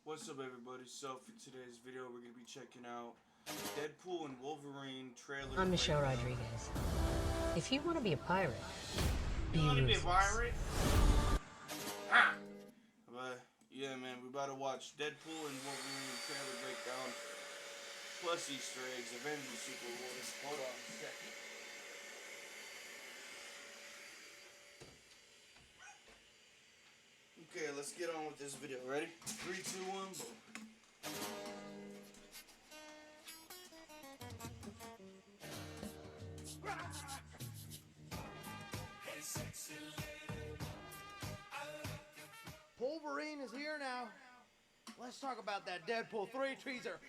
What's up, everybody? So for today's video, we're gonna be checking out Deadpool and Wolverine trailer. I'm Michelle Rodriguez. If you want to be a pirate, You want to be a useless. pirate? But yeah, man, we're about to watch Deadpool and Wolverine trailer breakdown, plus Easter eggs, Avengers sequel. Hold on a second. Okay, let's get on with this video. Ready? 3, 2, 1, boom. Wolverine is here now. Let's talk about that Deadpool 3 teaser.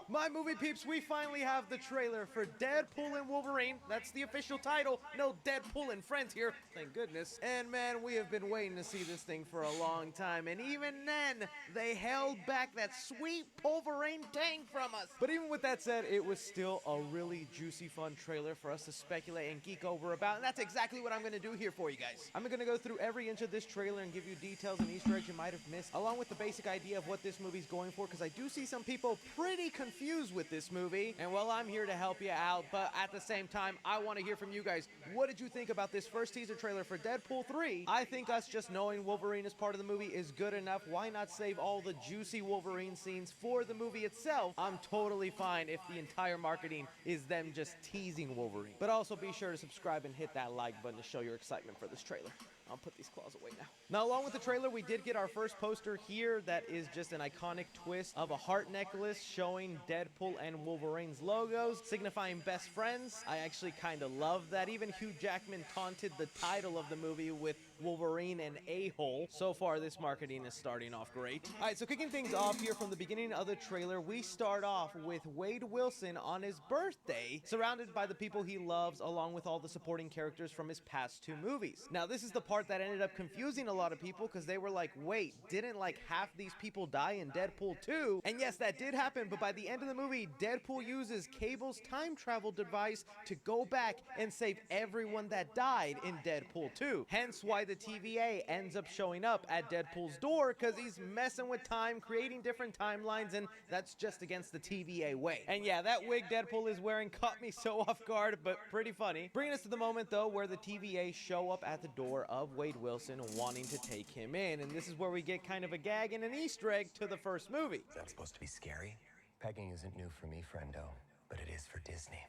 My movie peeps, we finally have the trailer for Deadpool and Wolverine. That's the official title. No Deadpool and Friends here, thank goodness. And man, we have been waiting to see this thing for a long time. And even then, they held back that sweet Wolverine tang from us. But even with that said, it was still a really juicy, fun trailer for us to speculate and geek over about. And that's exactly what I'm going to do here for you guys. I'm going to go through every inch of this trailer and give you details and Easter eggs you might have missed, along with the basic idea of what this movie's going for, because I do see some people pretty confused with this movie. And well, I'm here to help you out, but at the same time, I want to hear from you guys. What did you think about this first teaser trailer for Deadpool 3? I think us just knowing Wolverine as part of the movie is good enough. Why not save all the juicy Wolverine scenes for the movie itself? I'm totally fine if the entire marketing is them just teasing Wolverine. But also be sure to subscribe and hit that like button to show your excitement for this trailer. I'll put these claws away now. Now, along with the trailer, we did get our first poster here that is just an iconic twist of a heart necklace showing Deadpool and Wolverine's logos, signifying best friends. I actually kind of love that. Even Hugh Jackman taunted the title of the movie with Wolverine and a-hole. So far, this marketing is starting off great. All right, so kicking things off here from the beginning of the trailer, we start off with Wade Wilson on his birthday, surrounded by the people he loves, along with all the supporting characters from his past 2 movies. Now, this is the part that ended up confusing a lot of people, because they were like, wait, didn't like half these people die in Deadpool 2? And yes, that did happen, but by the end of the movie, Deadpool uses Cable's time travel device to go back and save everyone that died in Deadpool 2. Hence why the TVA ends up showing up at Deadpool's door, because he's messing with time, creating different timelines, and that's just against the TVA way. And yeah, that wig Deadpool is wearing caught me so off guard, but pretty funny. Bringing us to the moment, though, where the TVA show up at the door of Wade Wilson wanting to take him in, and this is where we get kind of a gag and an Easter egg to the first movie. Is that supposed to be scary? Pegging isn't new for me, friendo, but it is for Disney.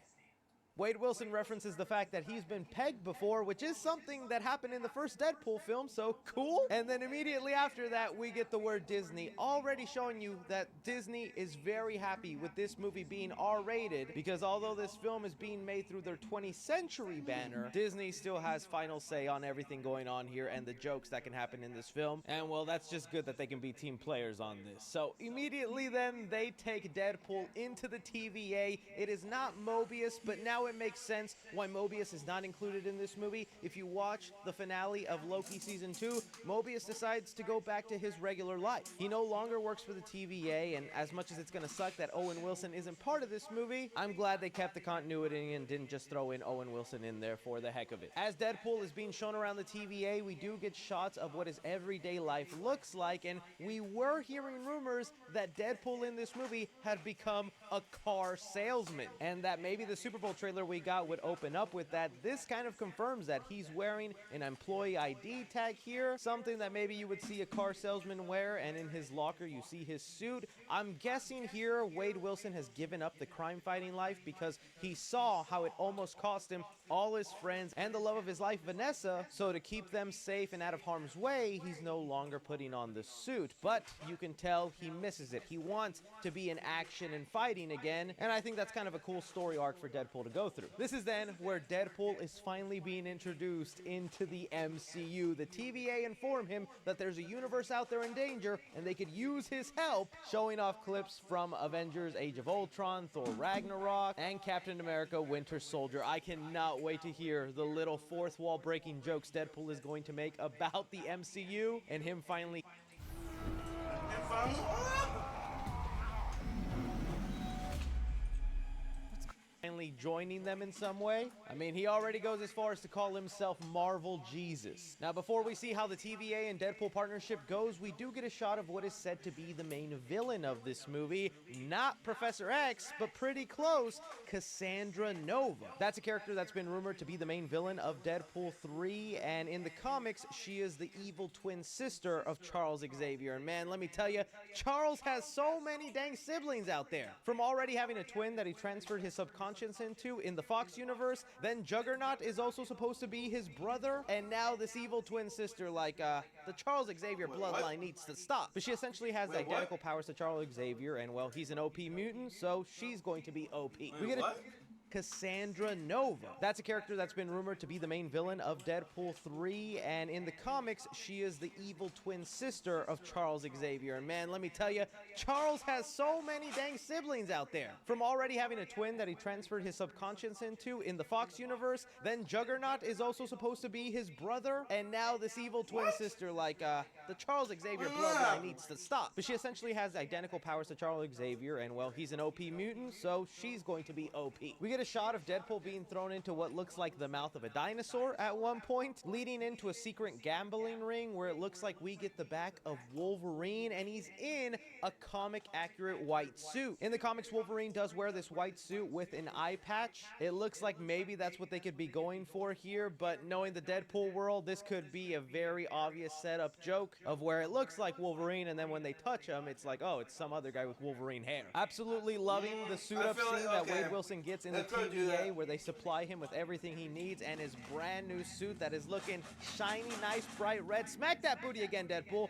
Wade Wilson references the fact that he's been pegged before, which is something that happened in the first Deadpool film, so cool. And then immediately after that, we get the word Disney, already showing you that Disney is very happy with this movie being R-rated, because although this film is being made through their 20th century banner, Disney still has final say on everything going on here and the jokes that can happen in this film. And well, that's just good that they can be team players on this. So immediately then, they take Deadpool into the TVA. It is not Mobius, but now it makes sense why Mobius is not included in this movie. If you watch the finale of Loki Season 2, Mobius decides to go back to his regular life. He no longer works for the TVA, and as much as it's going to suck that Owen Wilson isn't part of this movie, I'm glad they kept the continuity and didn't just throw in Owen Wilson in there for the heck of it. As Deadpool is being shown around the TVA, we do get shots of what his everyday life looks like, and we were hearing rumors that Deadpool in this movie had become a car salesman, and that maybe the Super Bowl trailer we got would open up with that. This kind of confirms that he's wearing an employee ID tag here, something that maybe you would see a car salesman wear, and in his locker you see his suit. I'm guessing here Wade Wilson has given up the crime fighting life because he saw how it almost cost him all his friends and the love of his life, Vanessa, so to keep them safe and out of harm's way, he's no longer putting on the suit. But you can tell he misses it. He wants to be in action and fighting again, and I think that's kind of a cool story arc for Deadpool to go through. This is then where Deadpool is finally being introduced into the MCU. The TVA inform him that there's a universe out there in danger and they could use his help, showing off clips from Avengers Age of Ultron, Thor Ragnarok, and Captain America Winter Soldier. I cannot wait to hear the little fourth wall breaking jokes Deadpool is going to make about the MCU and him finally finally joining them in some way. I mean, he already goes as far as to call himself Marvel Jesus. Now, before we see how the TVA and Deadpool partnership goes, we do get a shot of what is said to be the main villain of this movie. Not Professor X, but pretty close, Cassandra Nova. That's a character that's been rumored to be the main villain of Deadpool 3, and in the comics, she is the evil twin sister of Charles Xavier. And man, let me tell you, Charles has so many dang siblings out there. From already having a twin that he transferred his subconscious into in the Fox universe, then Juggernaut is also supposed to be his brother, and now this evil twin sister, like, the Charles Xavier bloodline needs to stop. But she essentially has identical powers to Charles Xavier, and well, he's an OP mutant, so she's going to be OP. We get Cassandra Nova. That's a character that's been rumored to be the main villain of Deadpool 3, and in the comics, she is the evil twin sister of Charles Xavier. And man, let me tell you, Charles has so many dang siblings out there. From already having a twin that he transferred his subconscious into in the Fox universe, then Juggernaut is also supposed to be his brother, and now this evil twin sister, like, the Charles Xavier bloodline needs to stop. But she essentially has identical powers to Charles Xavier, and well, he's an OP mutant, so she's going to be OP. We get a shot of Deadpool being thrown into what looks like the mouth of a dinosaur at one point, leading into a secret gambling ring where it looks like we get the back of Wolverine, and he's in a comic-accurate white suit. In the comics, Wolverine does wear this white suit with an eye patch. It looks like maybe that's what they could be going for here, but knowing the Deadpool world, this could be a very obvious setup joke of where it looks like Wolverine, and then when they touch him, it's like, oh, it's some other guy with Wolverine hair. Absolutely loving the suit-up scene that Wade Wilson gets in the TVA, where they supply him with everything he needs and his brand new suit that is looking shiny, nice, bright red. Smack that booty again, Deadpool.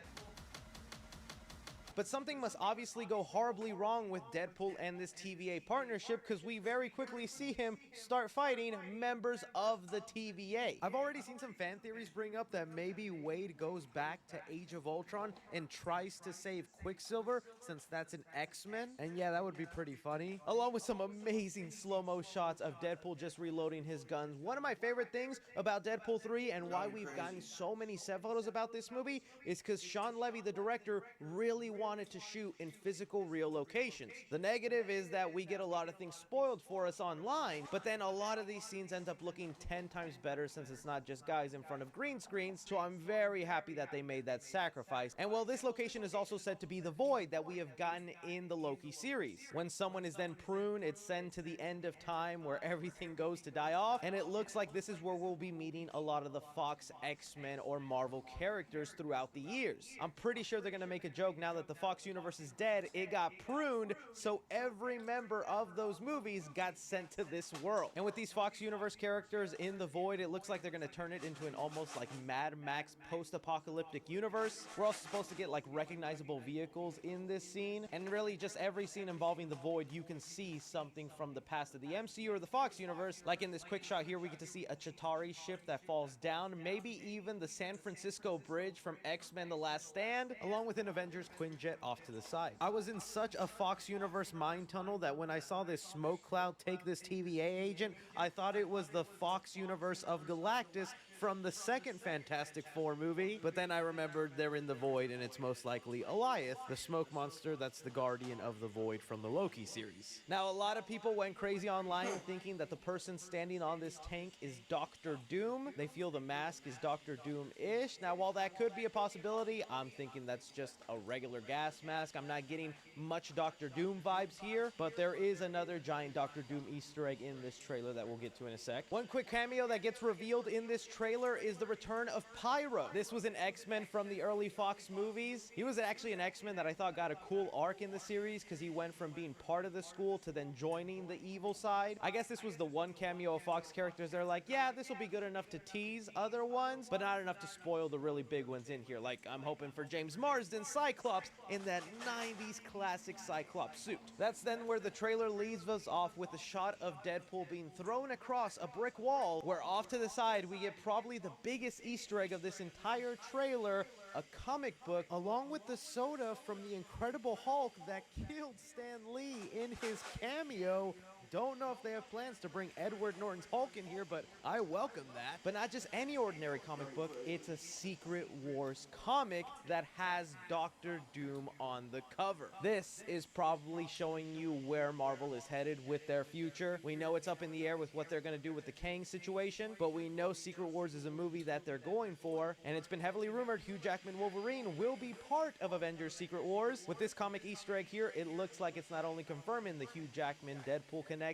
But something must obviously go horribly wrong with Deadpool and this TVA partnership, because we very quickly see him start fighting members of the TVA. I've already seen some fan theories bring up that maybe Wade goes back to Age of Ultron and tries to save Quicksilver, since that's an X-Men. And yeah, that would be pretty funny. Along with some amazing slow-mo shots of Deadpool just reloading his guns. One of my favorite things about Deadpool 3 and why we've gotten so many set photos about this movie is because Sean Levy, the director, really wanted to shoot in physical real locations. The negative is that we get a lot of things spoiled for us online, but then a lot of these scenes end up looking 10 times better since it's not just guys in front of green screens, so I'm very happy that they made that sacrifice. And well, this location is also said to be the void that we have gotten in the Loki series. When someone is then pruned, it's sent to the end of time where everything goes to die off, and it looks like this is where we'll be meeting a lot of the Fox X-Men or Marvel characters throughout the years. I'm pretty sure they're gonna make a joke now that the Fox universe is dead, it got pruned, so every member of those movies got sent to this world. And with these Fox universe characters in the void, it looks like they're gonna turn it into an almost like Mad Max post-apocalyptic universe. We're also supposed to get like recognizable vehicles in this scene, and really just every scene involving the void, you can see something from the past of the MCU or the Fox universe. Like in this quick shot here, we get to see a Chitauri ship that falls down, maybe even the San Francisco Bridge from X-Men The Last Stand, along with an Avengers Quinjet off to the side. I was in such a Fox universe mind tunnel that when I saw this smoke cloud take this TVA agent, I thought it was the Fox universe of Galactus from the second Fantastic Four movie, but then I remembered they're in the void and it's most likely Eliath, the smoke monster that's the guardian of the void from the Loki series. Now, a lot of people went crazy online thinking that the person standing on this tank is Doctor Doom. They feel the mask is Doctor Doom-ish. Now, while that could be a possibility, I'm thinking that's just a regular gas mask. I'm not getting much Doctor Doom vibes here, but there is another giant Doctor Doom Easter egg in this trailer that we'll get to in a sec. One quick cameo that gets revealed in this trailer is the return of Pyro. This was an X-Men from the early Fox movies. He was actually an X-Men that I thought got a cool arc in the series because he went from being part of the school to then joining the evil side. I guess this was the one cameo of Fox characters they're like, yeah, this will be good enough to tease other ones, but not enough to spoil the really big ones in here. Like, I'm hoping for James Marsden Cyclops in that 90s classic Cyclops suit. That's then where the trailer leaves us off with a shot of Deadpool being thrown across a brick wall, where off to the side we get probably the biggest Easter egg of this entire trailer, a comic book, along with the soda from the Incredible Hulk that killed Stan Lee in his cameo. don't know if they have plans to bring Edward Norton's Hulk in here, but I welcome that. But not just any ordinary comic book, it's a Secret Wars comic that has Doctor Doom on the cover. This is probably showing you where Marvel is headed with their future. We know it's up in the air with what they're going to do with the Kang situation, but we know Secret Wars is a movie that they're going for, and it's been heavily rumored Hugh Jackman Wolverine will be part of Avengers Secret Wars. With this comic Easter egg here, it looks like it's not only confirming the Hugh Jackman Deadpool connection,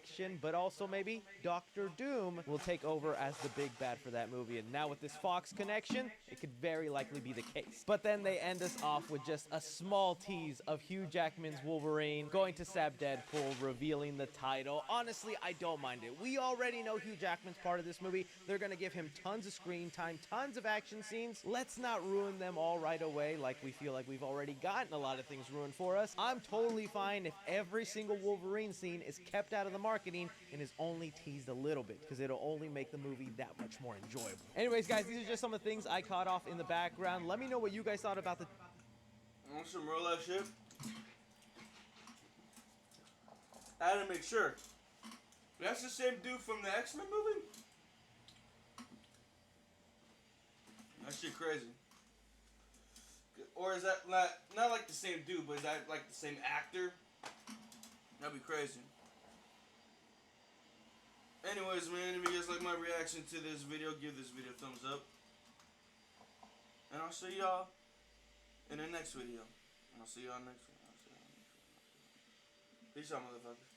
but also maybe Doctor Doom will take over as the big bad for that movie. And now with this Fox connection, it could very likely be the case. But then they end us off with just a small tease of Hugh Jackman's Wolverine going to stab Deadpool, revealing the title. Honestly, I don't mind it. We already know Hugh Jackman's part of this movie. They're going to give him tons of screen time, tons of action scenes. Let's not ruin them all right away like we feel like we've already gotten a lot of things ruined for us. I'm totally fine if every single Wolverine scene is kept out of the marketing and is only teased a little bit, because it'll only make the movie that much more enjoyable. Anyways, guys, these are just some of the things I caught off in the background. Let me know what you guys thought about the... Want some real life shit? I had to make sure. That's the same dude from the X-Men movie? That shit crazy. Or is that not like the same dude, but is that like the same actor? That'd be crazy. Anyways, man, if you guys like my reaction to this video, give this video a thumbs up. And I'll see y'all in the next video. I'll see y'all next one. Peace out, motherfuckers.